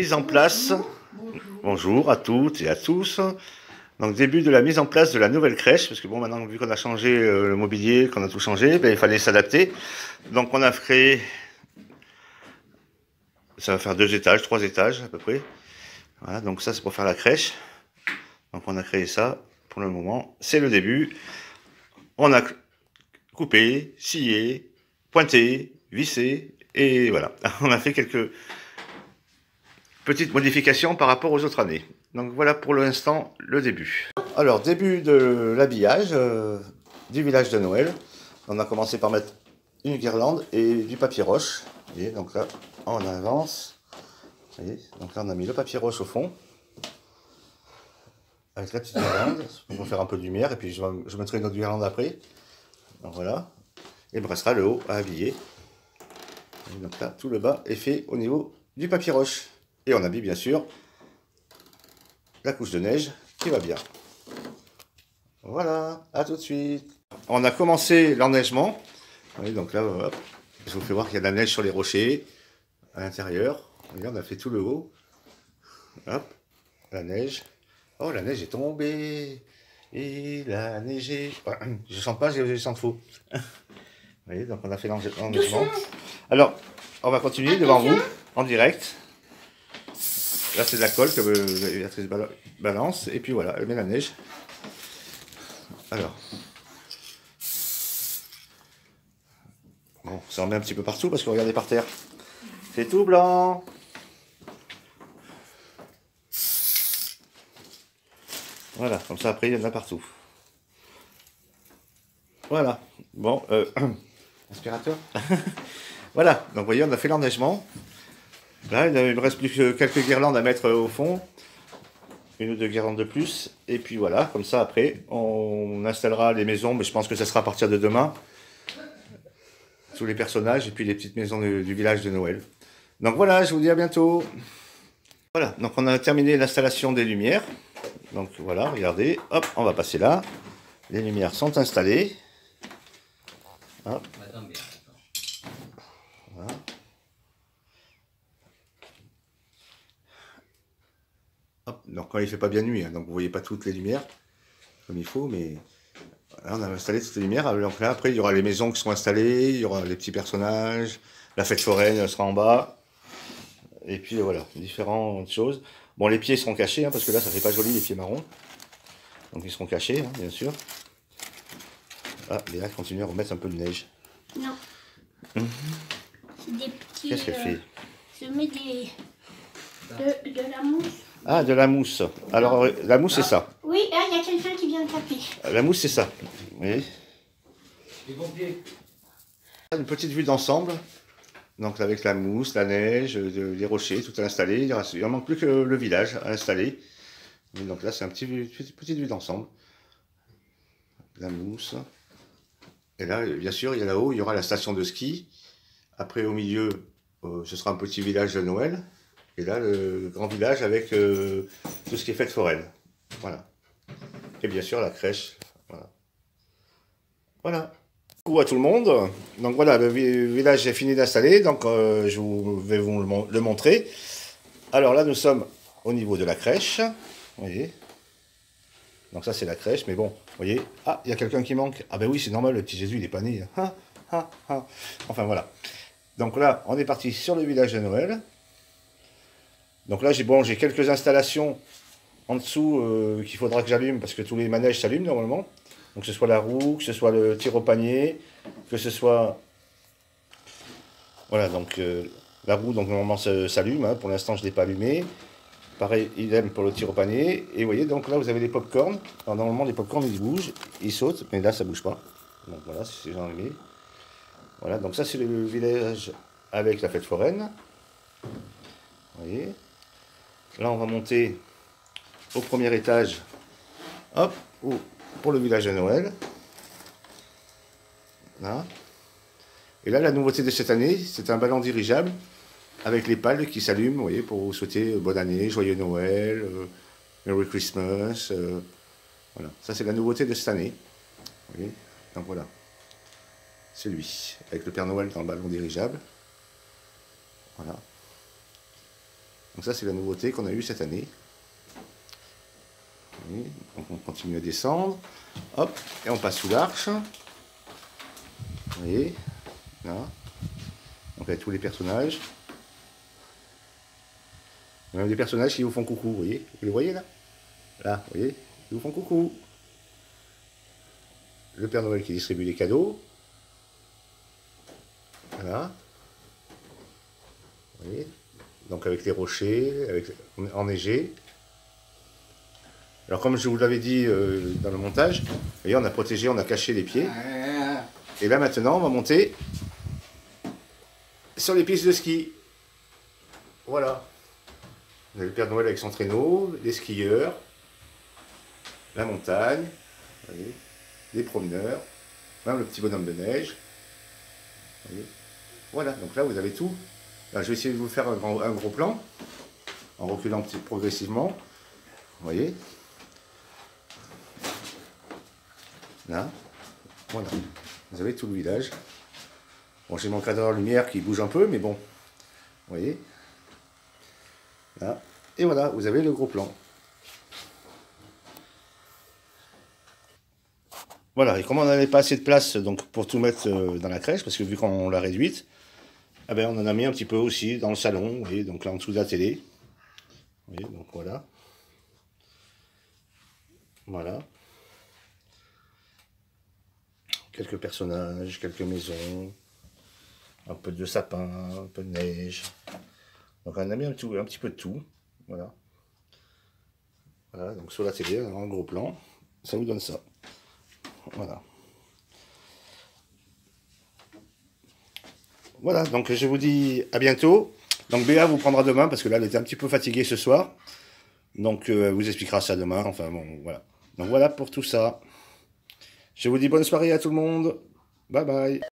mise en place, bonjour à toutes et à tous. Donc début de la mise en place de la nouvelle crèche, parce que bon maintenant vu qu'on a changé le mobilier, qu'on a tout changé, ben, il fallait s'adapter. Donc on a créé, ça va faire 2 étages, 3 étages à peu près. Voilà, donc ça c'est pour faire la crèche. Donc on a créé ça pour le moment, c'est le début. On a coupé, scié, pointé, vissé, et voilà. On a fait quelques petites modifications par rapport aux autres années. Donc voilà pour l'instant le début. Alors début de l'habillage du village de Noël. On a commencé par mettre une guirlande et du papier roche. Vous voyez, donc là on avance. Vous voyez, donc là on a mis le papier roche au fond. Avec la petite guirlande. On va faire un peu de lumière et puis je mettrai une autre guirlande après. Donc voilà. Et il me restera le haut à habiller. Et donc là tout le bas est fait au niveau du papier roche. Et on habille bien sûr la couche de neige qui va bien. Voilà, à tout de suite. On a commencé l'enneigement. Oui, donc là, hop, je vous fais voir qu'il y a de la neige sur les rochers à l'intérieur. On a fait tout le haut. Hop, la neige. Oh, la neige est tombée. Il a neigé. Je sens pas, je sens faux. Vous voyez, donc on a fait l'enneigement. Alors, on va continuer devant vous, en direct. Là, c'est de la colle que l'aviatrice balance. Et puis voilà, elle met la neige. Alors. Bon, ça en met un petit peu partout parce que regardez par terre. C'est tout blanc. Voilà, comme ça après il y en a partout. Voilà. Bon, aspirateur. Voilà, donc vous voyez, on a fait l'enneigement. Là, il ne me reste plus que quelques guirlandes à mettre au fond. Une ou deux guirlandes de plus. Et puis voilà, comme ça après, on installera les maisons, mais je pense que ça sera à partir de demain. Tous les personnages et puis les petites maisons du village de Noël. Donc voilà, je vous dis à bientôt. Voilà, donc on a terminé l'installation des lumières. Donc voilà, regardez, hop, on va passer là. Les lumières sont installées. Hop. Voilà. Hop. Donc quand il fait pas bien nuit, hein, donc vous voyez pas toutes les lumières comme il faut, mais là, on a installé toutes les lumières. Donc là, après, il y aura les maisons qui seront installées, il y aura les petits personnages, la fête foraine sera en bas. Et puis voilà, différentes choses. Bon, les pieds seront cachés, hein, parce que là, ça fait pas joli les pieds marrons. Donc ils seront cachés, hein, bien sûr. Ah, Léa continue à remettre un peu de neige. Non. C'est des petits... Qu'est-ce qu'elle fait? Je mets de la mousse. Ah, de la mousse. Alors, la mousse, c'est ça. Oui, là, il y a quelqu'un qui vient de taper. La mousse, c'est ça. Oui. Les pompiers. Une petite vue d'ensemble. Donc avec la mousse, la neige, les rochers, tout est installé. Il ne manque plus que le village à installer. Et donc là, c'est une petite vue d'ensemble. La mousse. Et là, bien sûr, il y a là-haut, il y aura la station de ski. Après, au milieu, ce sera un petit village de Noël. Et là, le grand village avec tout ce qui est fête foraine. Voilà. Et bien sûr, la crèche. Voilà. Voilà. Coucou à tout le monde. Donc voilà, le village est fini d'installer. Donc je vais vous le montrer. Alors là, nous sommes au niveau de la crèche. Vous voyez. Donc ça, c'est la crèche. Mais bon, vous voyez. Ah, il y a quelqu'un qui manque. Ah ben oui, c'est normal, le petit Jésus, il n'est pas né. Ah, ah, ah. Enfin voilà. Donc là, on est parti sur le village de Noël. Donc là, j'ai quelques installations en dessous qu'il faudra que j'allume parce que tous les manèges s'allument normalement. Donc que ce soit la roue, que ce soit le tir au panier, que ce soit... Voilà, donc la roue, donc normalement s'allume. Hein. Pour l'instant, je ne l'ai pas allumé. Pareil, idem pour le tir au panier. Et vous voyez, donc là, vous avez les pop-corn. Alors normalement, les pop-corn, ils bougent, ils sautent, mais là, ça ne bouge pas. Donc voilà, c'est allumé. Voilà, donc ça, c'est le village avec la fête foraine. Vous voyez. Là, on va monter au premier étage. Hop, pour le village de Noël. Là. Et là, la nouveauté de cette année, c'est un ballon dirigeable avec les pales qui s'allument, vous voyez, pour vous souhaiter bonne année, joyeux Noël, Merry Christmas. Voilà, ça c'est la nouveauté de cette année. Vous voyez, donc voilà, c'est lui, avec le Père Noël dans le ballon dirigeable. Voilà. Donc ça, c'est la nouveauté qu'on a eue cette année. Oui, donc on continue à descendre. Hop, et on passe sous l'arche. Vous voyez, là. Donc avec tous les personnages. Même des personnages qui vous font coucou, vous voyez. Vous les voyez là? Là, vous voyez, ils vous font coucou. Le Père Noël qui distribue les cadeaux. Voilà. Vous voyez. Donc avec les rochers, avec enneigé. Alors comme je vous l'avais dit dans le montage, vous voyez, on a protégé, on a caché les pieds. Et là maintenant, on va monter sur les pistes de ski. Voilà. On a le Père Noël avec son traîneau, les skieurs, la montagne, vous voyez, les promeneurs, même le petit bonhomme de neige. Vous voyez. Voilà, donc là vous avez tout. Là, je vais essayer de vous faire un gros plan, en reculant progressivement. Vous voyez. Là, voilà, vous avez tout le village. Bon, j'ai mon cadre de lumière qui bouge un peu, mais bon, vous voyez. Là, et voilà, vous avez le gros plan. Voilà, et comme on n'avait pas assez de place donc, pour tout mettre dans la crèche, parce que vu qu'on l'a réduite, eh ben, on en a mis un petit peu aussi dans le salon, vous voyez, donc là en dessous de la télé. Vous voyez, donc voilà. Voilà. Quelques personnages, quelques maisons, un peu de sapin, un peu de neige. Donc on a mis un petit peu de tout. Voilà. Voilà, donc sur la télé, on a un gros plan. Ça vous donne ça. Voilà. Voilà, donc je vous dis à bientôt. Donc Béa vous prendra demain parce que là elle était un petit peu fatiguée ce soir. Donc elle vous expliquera ça demain. Enfin bon, voilà. Donc voilà pour tout ça. Je vous dis bonne soirée à tout le monde. Bye bye.